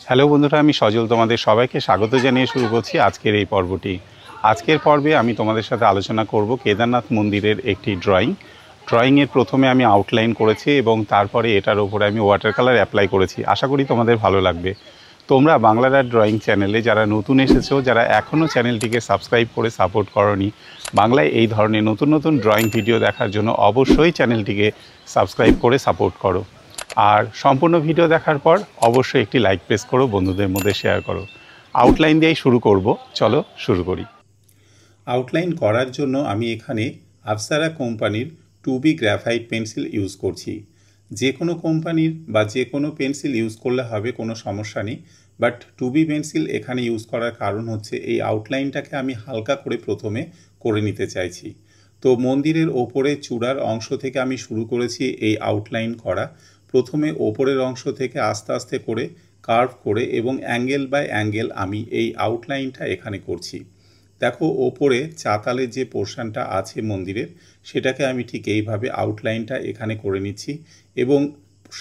Hello বন্ধুরা, আমি সজল তোমাদের সবাইকে স্বাগত জানিয়ে শুরু করছি আজকের এই পর্বটি। আজকের পর্বে আমি তোমাদের সাথে আলোচনা করব কেদারনাথ মন্দিরের একটি ড্রয়িংয়ের প্রথমে আমি আউটলাইন করেছি এবং তারপরে এটার উপরে আমি ওয়াটার কালার অ্যাপ্লাই করেছি। আশা করি তোমাদের ভালো লাগবে। তোমরা বাংলার আর্ট ড্রয়িং চ্যানেলে যারা নতুন এসেছো, যারা এখনও চ্যানেলটিকে সাবস্ক্রাইব করে সাপোর্ট করনি, বাংলায় এই ধরনের নতুন নতুন ড্রয়িং ভিডিও দেখার জন্য অবশ্যই চ্যানেলটিকে সাবস্ক্রাইব করে সাপোর্ট করো। আর সম্পূর্ণ ভিডিও দেখার পর অবশ্যই একটি লাইক প্রেস করো, বন্ধুদের মধ্যে শেয়ার করো। আউটলাইন দিয়েই শুরু করব, চলো শুরু করি। আউটলাইন করার জন্য আমি এখানে আপ্সারা কোম্পানির 2B গ্রাফাইট পেন্সিল ইউজ করছি। যে কোনো কোম্পানির বা যে কোনো পেন্সিল ইউজ করলে হবে, কোনো সমস্যা নেই। বাট 2B পেন্সিল এখানে ইউজ করার কারণ হচ্ছে এই আউটলাইনটাকে আমি হালকা করে প্রথমে করে নিতে চাইছি। তো মন্দিরের ওপরে চূড়ার অংশ থেকে আমি শুরু করেছি এই আউটলাইন করা। প্রথমে ওপরের অংশ থেকে আস্তে আস্তে করে কার্ভ করে এবং অ্যাঙ্গেল বাই অ্যাঙ্গেল আমি এই আউটলাইনটা এখানে করছি। দেখো, ওপরে চাতালের যে পোর্শনটা আছে মন্দিরের, সেটাকে আমি ঠিক এইভাবে আউটলাইনটা এখানে করে নিচ্ছি এবং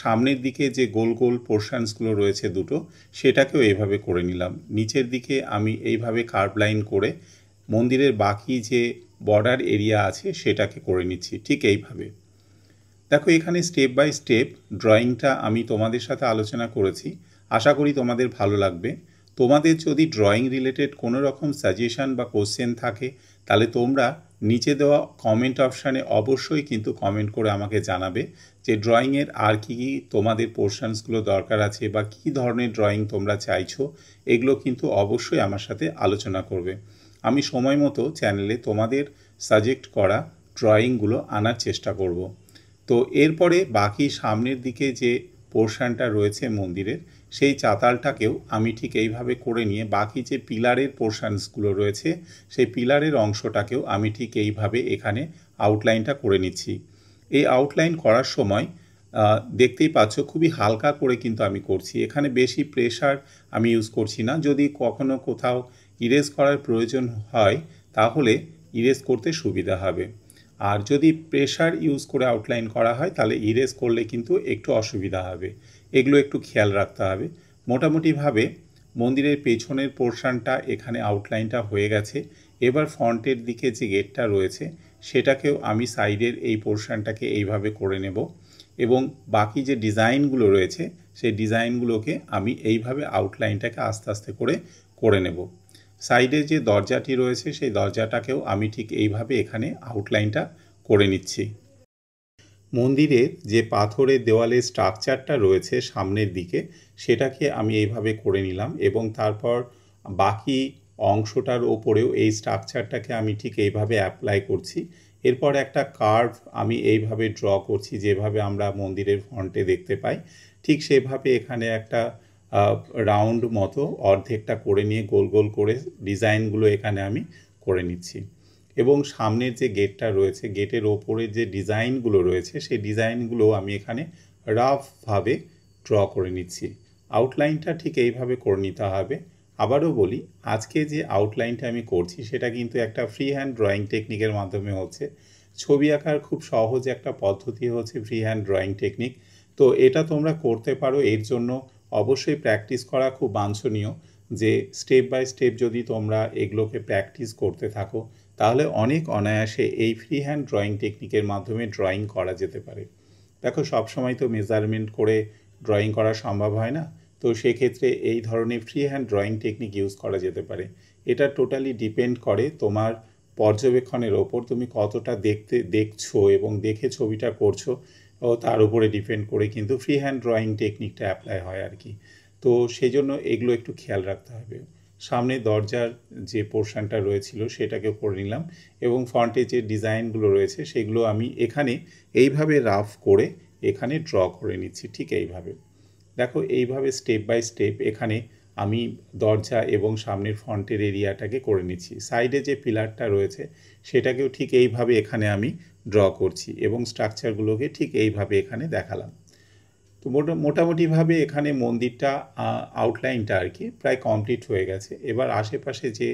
সামনের দিকে যে গোল গোল পোর্শনসগুলো রয়েছে দুটো, সেটাকেও এইভাবে করে নিলাম। নিচের দিকে আমি এইভাবে কার্ভ লাইন করে মন্দিরের বাকি যে বর্ডার এরিয়া আছে সেটাকে করে নিচ্ছি ঠিক এইভাবে। দেখো, এখানে স্টেপ বাই স্টেপ ড্রয়িংটা আমি তোমাদের সাথে আলোচনা করেছি। আশা করি তোমাদের ভালো লাগবে। তোমাদের যদি ড্রয়িং রিলেটেড কোনো রকম সাজেশন বা কোশ্চেন থাকে, তাহলে তোমরা নিচে দেওয়া কমেন্ট অপশানে অবশ্যই কিন্তু কমেন্ট করে আমাকে জানাবে যে ড্রয়িংয়ের আর কী কী তোমাদের পোর্শনসগুলো দরকার আছে বা কী ধরনের ড্রয়িং তোমরা চাইছো, এগুলো কিন্তু অবশ্যই আমার সাথে আলোচনা করবে। আমি সময় মতো চ্যানেলে তোমাদের সাজেক্ট করা ড্রয়িংগুলো আনার চেষ্টা করব। তো এরপরে বাকি সামনের দিকে যে পোর্শনটা রয়েছে মন্দিরের, সেই চাতালটাকেও আমি ঠিক এইভাবে করে নিয়ে বাকি যে পিলারের পোর্শনসগুলো রয়েছে, সেই পিলারের অংশটাকেও আমি ঠিক এইভাবে এখানে আউটলাইনটা করে নিচ্ছি। এই আউটলাইন করার সময় দেখতেই পাচ্ছ খুবই হালকা করে কিন্তু আমি করছি। এখানে বেশি প্রেশার আমি ইউজ করছি না। যদি কখনো কোথাও ইরেজ করার প্রয়োজন হয়, তাহলে ইরেজ করতে সুবিধা হবে। আর যদি প্রেশার ইউজ করে আউটলাইন করা হয়, তাহলে ইরেজ করলে কিন্তু একটু অসুবিধা হবে। এগুলো একটু খেয়াল রাখতে হবে। মোটামুটিভাবে মন্দিরের পেছনের পোর্শনটা এখানে আউটলাইনটা হয়ে গেছে। এবার ফ্রন্টের দিকে যে গেটটা রয়েছে, সেটাকেও আমি সাইডের এই পোর্শনটাকে এইভাবে করে নেব এবং বাকি যে ডিজাইনগুলো রয়েছে, সেই ডিজাইনগুলোকে আমি এইভাবে আউটলাইনটাকে আস্তে আস্তে করে করে নেব। সাইডে যে দরজাটি রয়েছে, সেই দরজাটাকেও আমি ঠিক এইভাবে এখানে আউটলাইনটা করে নিচ্ছি। মন্দিরের যে পাথরের দেওয়ালের স্ট্রাকচারটা রয়েছে সামনের দিকে, সেটাকে আমি এইভাবে করে নিলাম এবং তারপর বাকি অংশটার ওপরেও এই স্ট্রাকচারটাকে আমি ঠিক এইভাবে অ্যাপ্লাই করছি। এরপর একটা কার্ভ আমি এইভাবে ড্র করছি, যেভাবে আমরা মন্দিরের ফ্রন্টে দেখতে পাই। ঠিক সেভাবে এখানে একটা রাউন্ড মতো অর্ধেকটা করে নিয়ে গোল গোল করে ডিজাইনগুলো এখানে আমি করে নিচ্ছি এবং সামনের যে গেটটা রয়েছে, গেটের ওপরে যে ডিজাইনগুলো রয়েছে, সেই ডিজাইনগুলো আমি এখানে রাফভাবে ড্র করে নিচ্ছি। আউটলাইনটা ঠিক এইভাবে করে নিতে হবে। আবারও বলি, আজকে যে আউটলাইনটা আমি করছি সেটা কিন্তু একটা ফ্রি হ্যান্ড ড্রয়িং টেকনিকের মাধ্যমে হচ্ছে। ছবি আঁকার খুব সহজ একটা পদ্ধতি হচ্ছে ফ্রি হ্যান্ড ড্রয়িং টেকনিক। তো এটা তোমরা করতে পারো। এর জন্য অবশ্যই প্র্যাকটিস করা খুব বাঞ্ছনীয়। যে স্টেপ বাই স্টেপ যদি তোমরা এগুলোকে প্র্যাকটিস করতে থাকো, তাহলে অনেক অনায়াসে এই ফ্রি হ্যান্ড ড্রয়িং টেকনিকের মাধ্যমে ড্রয়িং করা যেতে পারে। দেখো, সবসময় তো মেজারমেন্ট করে ড্রয়িং করা সম্ভব হয় না। তো সেক্ষেত্রে এই ধরনের free hand drawing technique use করা যেতে পারে। এটা টোটালি ডিপেন্ড করে তোমার পর্যবেক্ষণের ওপর, তুমি কতটা দেখছো এবং দেখে ছবিটা করছো, ও তার উপরে ডিপেন্ড করে কিন্তু ফ্রি হ্যান্ড ড্রয়িং টেকনিকটা অ্যাপ্লাই হয় আর কি। তো সেই জন্য এগুলো একটু খেয়াল রাখতে হবে। সামনে দরজার যে পোর্শনটা রয়েছিল সেটাকে করে নিলাম এবং ফ্রন্টে যে ডিজাইনগুলো রয়েছে সেগুলো আমি এখানে এইভাবে রাফ করে এখানে ড্র করে নিচ্ছি ঠিক এইভাবে। দেখো, এইভাবে স্টেপ বাই স্টেপ এখানে আমি দরজা এবং সামনের ফ্রন্টের এরিয়াটাকে করে নিচ্ছি। সাইডে যে পিলারটা রয়েছে সেটাকেও ঠিক এইভাবে এখানে আমি ড্র করছি এবং স্ট্রাকচারগুলোকে ঠিক এইভাবে এখানে দেখালাম। তো মোটামুটিভাবে এখানে মন্দিরটা আউটলাইনটা আর কি প্রায় কমপ্লিট হয়ে গেছে। এবার আশেপাশে যে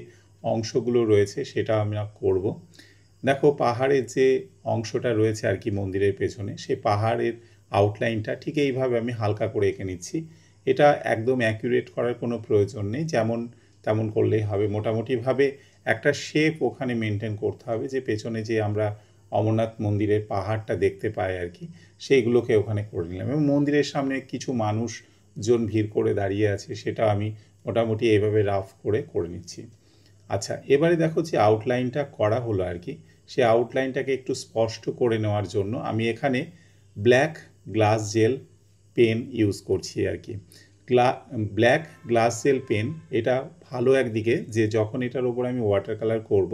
অংশগুলো রয়েছে সেটা আমরা করব। দেখো, পাহাড়ের যে অংশটা রয়েছে আর কি মন্দিরের পেছনে, সেই পাহাড়ের আউটলাইনটা ঠিক এইভাবে আমি হালকা করে এঁকে নিচ্ছি এটা একদম অ্যাকুরেট করার কোনো প্রয়োজন নেই, যেমন তেমন করলেই হবে। মোটামুটিভাবে একটা শেপ ওখানে মেনটেন করতে হবে, যে পেছনে যে আমরা অমরনাথ মন্দিরের পাহাড়টা দেখতে পাই আর কি, সেইগুলোকে ওখানে করে নিলাম। এবং মন্দিরের সামনে কিছু মানুষজন ভিড় করে দাঁড়িয়ে আছে, সেটা আমি মোটামুটি এইভাবে রাফ করে নিচ্ছি। আচ্ছা, এবারে দেখো যে আউটলাইনটা করা হলো আর কি, সে আউটলাইনটাকে একটু স্পষ্ট করে নেওয়ার জন্য আমি এখানে black glass gel pen use করছি আর কি। ব্ল্যাক গ্লাস জেল পেন এটা ভালো একদিকে, যে যখন এটার ওপর আমি ওয়াটার কালার করব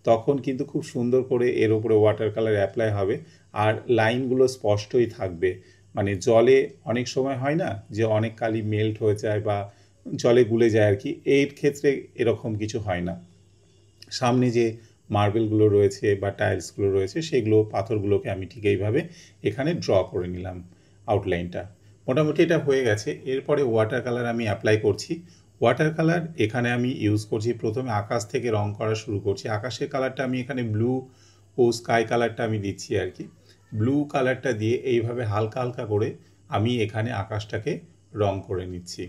তখন কিন্তু খুব সুন্দর করে এর ওপরে ওয়াটার কালার অ্যাপ্লাই হবে, আর লাইনগুলো স্পষ্টই থাকবে। মানে জলে অনেক সময় হয় না যে অনেক কালি মেল্ট হয়ে যায় বা জলে গুলে যায় আর কি, এর ক্ষেত্রে এরকম কিছু হয় না। সামনে যে মার্বেলগুলো রয়েছে বা টাইলসগুলো রয়েছে, সেগুলো পাথরগুলোকে আমি ঠিক এইভাবে এখানে ড্র করে নিলাম আউটলাইনটা। মোটামুটি এটা হয়ে গেছে। এরপরে ওয়াটার কালার আমি অ্যাপ্লাই করছি। ওয়াটার কালার এখানে আমি ইউজ করছি, প্রথমে আকাশ থেকে রং করা শুরু করছি। আকাশের কালারটা আমি এখানে ব্লু ও স্কাই কালারটা আমি দিচ্ছি আর কি। ব্লু কালারটা দিয়ে এইভাবে হালকা হালকা করে আমি এখানে আকাশটাকে রং করে নিচ্ছি।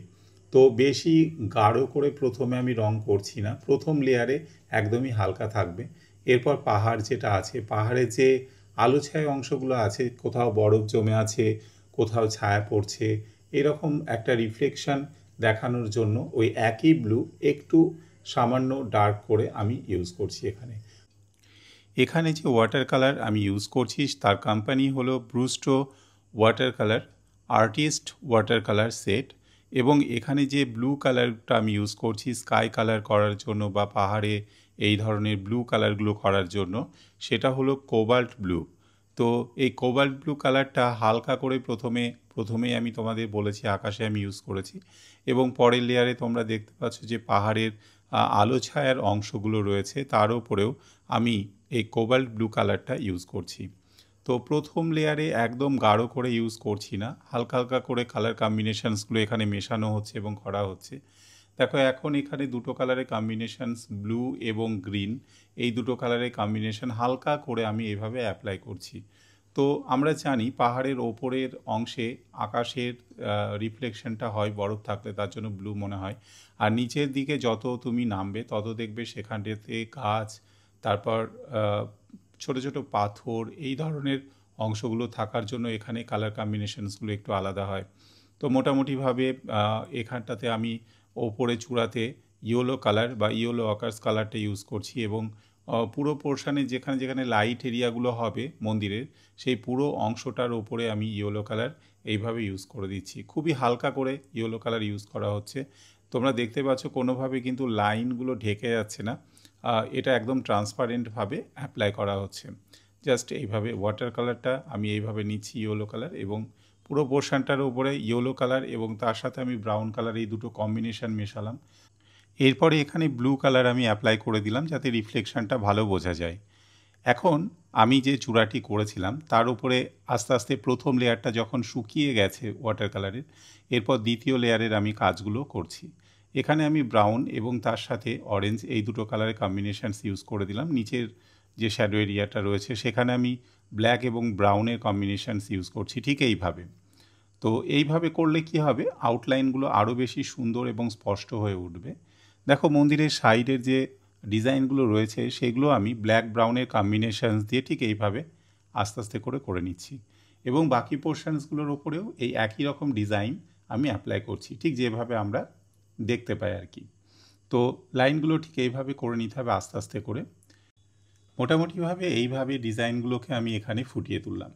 তো বেশি গাঢ় করে প্রথমে আমি রং করছি না, প্রথম লেয়ারে একদমই হালকা থাকবে। এরপর পাহাড় যেটা আছে, পাহাড়ে যে আলো ছায়া অংশগুলো আছে, কোথাও বরফ জমে আছে, কোথাও ছায়া পড়ছে, এরকম একটা রিফ্লেকশন দেখানোর জন্য ওই একই ব্লু একটু সামান্য ডার্ক করে আমি ইউজ করছি এখানে। এখানে যে ওয়াটার কালার আমি ইউজ করছি তার কোম্পানি হলো Brustro water colour artist water colour set. এবং এখানে যে ব্লু কালারটা আমি ইউজ করছি স্কাই কালার করার জন্য বা পাহাড়ে এই ধরনের ব্লু কালারগুলো করার জন্য, সেটা হলো কোবাল্ট ব্লু। তো এই কোবাল্ট ব্লু কালারটা হালকা করে প্রথমেই আমি তোমাদের বলেছি আকাশে আমি ইউজ করেছি, এবং পরের লেয়ারে তোমরা দেখতে পাচ্ছ যে পাহাড়ের আলো ছায়ার অংশগুলো রয়েছে তার উপরেও আমি এই কোবাল্ট ব্লু কালারটা ইউজ করছি। তো প্রথম লেয়ারে একদম গাঢ় করে ইউজ করছি না, হালকা হালকা করে কালার কম্বিনেশানসগুলো এখানে মেশানো হচ্ছে এবং করা হচ্ছে। দেখো এখন এখানে দুটো কালারের কম্বিনেশানস ব্লু এবং গ্রিন, এই দুটো কালারের কম্বিনেশান হালকা করে আমি এভাবে অ্যাপ্লাই করছি। তো আমরা জানি পাহাড়ের ওপরের অংশে আকাশের রিফ্লেকশনটা হয় বরফ থাকলে, তার জন্য ব্লু মনে হয়। আর নিচের দিকে যত তুমি নামবে তত দেখবে সেখানটাতে গাছ, তারপর ছোট ছোট পাথর, এই ধরনের অংশগুলো থাকার জন্য এখানে কালার কম্বিনেশনসগুলো একটু আলাদা হয়। তো মোটামুটিভাবে এখানটাতে আমি ওপরে চূড়াতে ইয়েলো কালার বা ইয়েলো অকার্স কালারটা ইউজ করছি, এবং পুরো পোর্শানে যেখানে যেখানে লাইট এরিয়াগুলো হবে মন্দিরের, সেই পুরো অংশটার ওপরে আমি ইয়েলো কালার এইভাবে ইউজ করে দিচ্ছি। খুবই হালকা করে ইয়েলো কালার ইউজ করা হচ্ছে। তোমরা দেখতে পাচ্ছ কোনোভাবে কিন্তু লাইনগুলো ঢেকে যাচ্ছে না, এটা একদম ট্রান্সপারেন্টভাবে অ্যাপ্লাই করা হচ্ছে। জাস্ট এইভাবে ওয়াটার কালারটা আমি এইভাবে নিচ্ছি ইয়েলো কালার, এবং পুরো পোর্শনটার উপরে ইয়েলো কালার এবং তার সাথে আমি ব্রাউন কালার, এই দুটো কম্বিনেশান মেশালাম। এরপরে এখানে ব্লু কালার আমি অ্যাপ্লাই করে দিলাম যাতে রিফ্লেকশনটা ভালো বোঝা যায়। এখন আমি যে চূড়াটি করেছিলাম তার উপরে আস্তে আস্তে প্রথম লেয়ারটা যখন শুকিয়ে গেছে ওয়াটার কালারের, এরপর দ্বিতীয় লেয়ারের আমি কাজগুলো করছি। এখানে আমি ব্রাউন এবং তার সাথে অরেঞ্জ এই দুটো কালারের কম্বিনেশানস ইউজ করে দিলাম। নিচের যে শ্যাডো এরিয়াটা রয়েছে সেখানে আমি ব্ল্যাক এবং ব্রাউনের কম্বিনেশানস ইউজ করছি ঠিক এইভাবে। তো এইভাবে করলে কি হবে, আউটলাইনগুলো আরও বেশি সুন্দর এবং স্পষ্ট হয়ে উঠবে। দেখো মন্দিরের সাইডের যে ডিজাইনগুলো রয়েছে সেগুলো আমি ব্ল্যাক ব্রাউনের কম্বিনেশানস দিয়ে ঠিক এইভাবে আস্তে আস্তে করে নিচ্ছি, এবং বাকি পোর্শনসগুলোর ওপরেও এই একই রকম ডিজাইন আমি অ্যাপ্লাই করছি ঠিক যেভাবে আমরা দেখতে পাই আর কি। তো লাইনগুলো ঠিক এইভাবে করে নিতে হবে আস্তে আস্তে করে। মোটামুটিভাবে এইভাবে ডিজাইনগুলোকে আমি এখানে ফুটিয়ে তুললাম।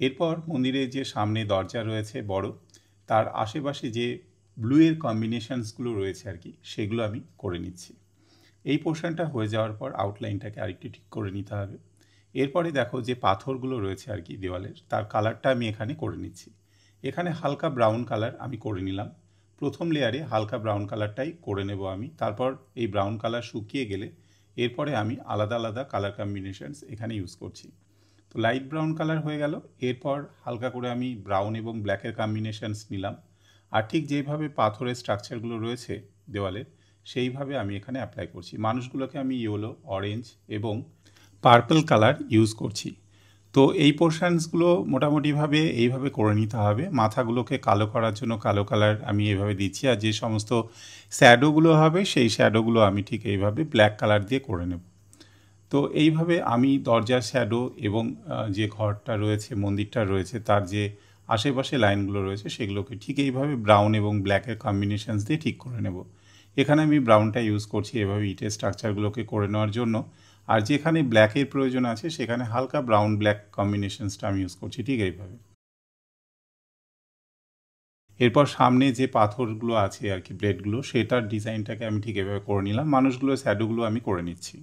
এরপর মন্দিরের যে সামনে দরজা রয়েছে বড়, তার আশেপাশে যে ব্লুয়ের কম্বিনেশানসগুলো রয়েছে আর কি, সেগুলো আমি করে নিচ্ছি। এই পোর্শনটা হয়ে যাওয়ার পর আউটলাইনটাকে আরেকটু ঠিক করে নিতে হবে। এরপরে দেখো যে পাথরগুলো রয়েছে আর কি দেওয়ালের, তার কালারটা আমি এখানে করে নিচ্ছি। এখানে হালকা ব্রাউন কালার আমি করে নিলাম। প্রথম লেয়ারে হালকা ব্রাউন কালারটাই করে নেব আমি, তারপর এই ব্রাউন কালার শুকিয়ে গেলে এরপরে আমি আলাদা আলাদা কালার কম্বিনেশানস এখানে ইউজ করছি। তো লাইট ব্রাউন কালার হয়ে গেল, এরপর হালকা করে আমি ব্রাউন এবং ব্ল্যাকের কম্বিনেশানস নিলাম, আর ঠিক যেভাবে পাথরের স্ট্রাকচারগুলো রয়েছে দেওয়ালের সেইভাবে আমি এখানে অ্যাপ্লাই করছি। মানুষগুলোকে আমি ইয়েলো, অরেঞ্জ এবং পার্পল কালার ইউজ করছি। তো এই পোর্শনসগুলো মোটামুটিভাবে এইভাবে করে নিতে হবে। মাথাগুলোকে কালো করার জন্য কালো কালার আমি এইভাবে দিচ্ছি, আর যে সমস্ত শ্যাডোগুলো হবে সেই শ্যাডোগুলো আমি ঠিক এইভাবে ব্ল্যাক কালার দিয়ে করে নেব। তো এইভাবে আমি দরজার শ্যাডো এবং যে ঘরটা রয়েছে, মন্দিরটা রয়েছে, তার যে আশেপাশে লাইনগুলো রয়েছে সেগুলোকে ঠিক এইভাবে ব্রাউন এবং ব্ল্যাকের কম্বিনেশনস দিয়ে ঠিক করে নেব। এখানে আমি ব্রাউনটা ইউজ করছি এভাবে ইটের স্ট্রাকচারগুলোকে করে নেওয়ার জন্য, আর যেখানে ব্ল্যাকের প্রয়োজন আছে সেখানে হালকা ব্রাউন ব্ল্যাক কম্বিনেশনসটা আমি ইউজ করছি ঠিক এইভাবে। এরপর সামনে যে পাথরগুলো আছে আর কি, ব্লেডগুলো, সেটার ডিজাইনটাকে আমি ঠিক এভাবে করে নিলাম। মানুষগুলোর শ্যাডোগুলো আমি করে নিচ্ছি।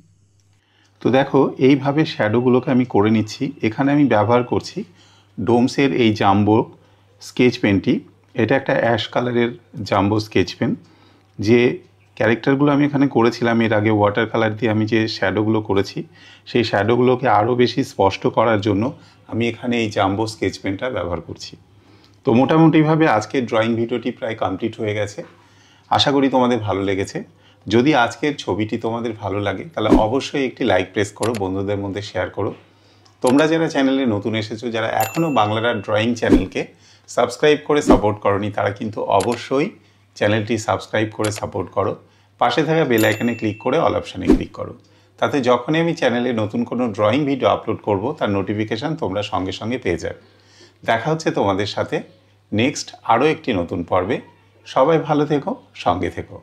তো দেখো এইভাবে শ্যাডোগুলোকে আমি করে নিচ্ছি। এখানে আমি ব্যবহার করছি ডোমসের এই জাম্বো স্কেচ পেনটি। এটা একটা অ্যাশ কালারের জাম্বো স্কেচ পেন। যে ক্যারেক্টারগুলো আমি এখানে করেছিলাম এর আগে ওয়াটার কালার দিয়ে আমি যে শ্যাডোগুলো করেছি, সেই শ্যাডোগুলোকে আরও বেশি স্পষ্ট করার জন্য আমি এখানে এই জাম্বো স্কেচ পেনটা ব্যবহার করছি। তো মোটামুটিভাবে আজকের ড্রয়িং ভিডিওটি প্রায় কমপ্লিট হয়ে গেছে। আশা করি তোমাদের ভালো লেগেছে। যদি আজকের ছবিটি তোমাদের ভালো লাগে তাহলে অবশ্যই একটি লাইক প্রেস করো, বন্ধুদের মধ্যে শেয়ার করো। তোমরা যারা চ্যানেলে নতুন এসেছো, যারা এখনও বাংলার ড্রয়িং চ্যানেলকে সাবস্ক্রাইব করে সাপোর্ট করোনি, তারা কিন্তু অবশ্যই চ্যানেলটি সাবস্ক্রাইব করে সাপোর্ট করো। পাশে থাকা বেল আইকনে ক্লিক করে অল অপশানে ক্লিক করো। তাতে যখনই আমি চ্যানেলে নতুন কোনো ড্রয়িং ভিডিও আপলোড করব তার নোটিফিকেশান তোমরা সঙ্গে সঙ্গে পেয়ে যাবে। দেখা হচ্ছে তোমাদের সাথে নেক্সট আরও একটি নতুন পর্বে। সবাই ভালো থেকো, সঙ্গে থেকো।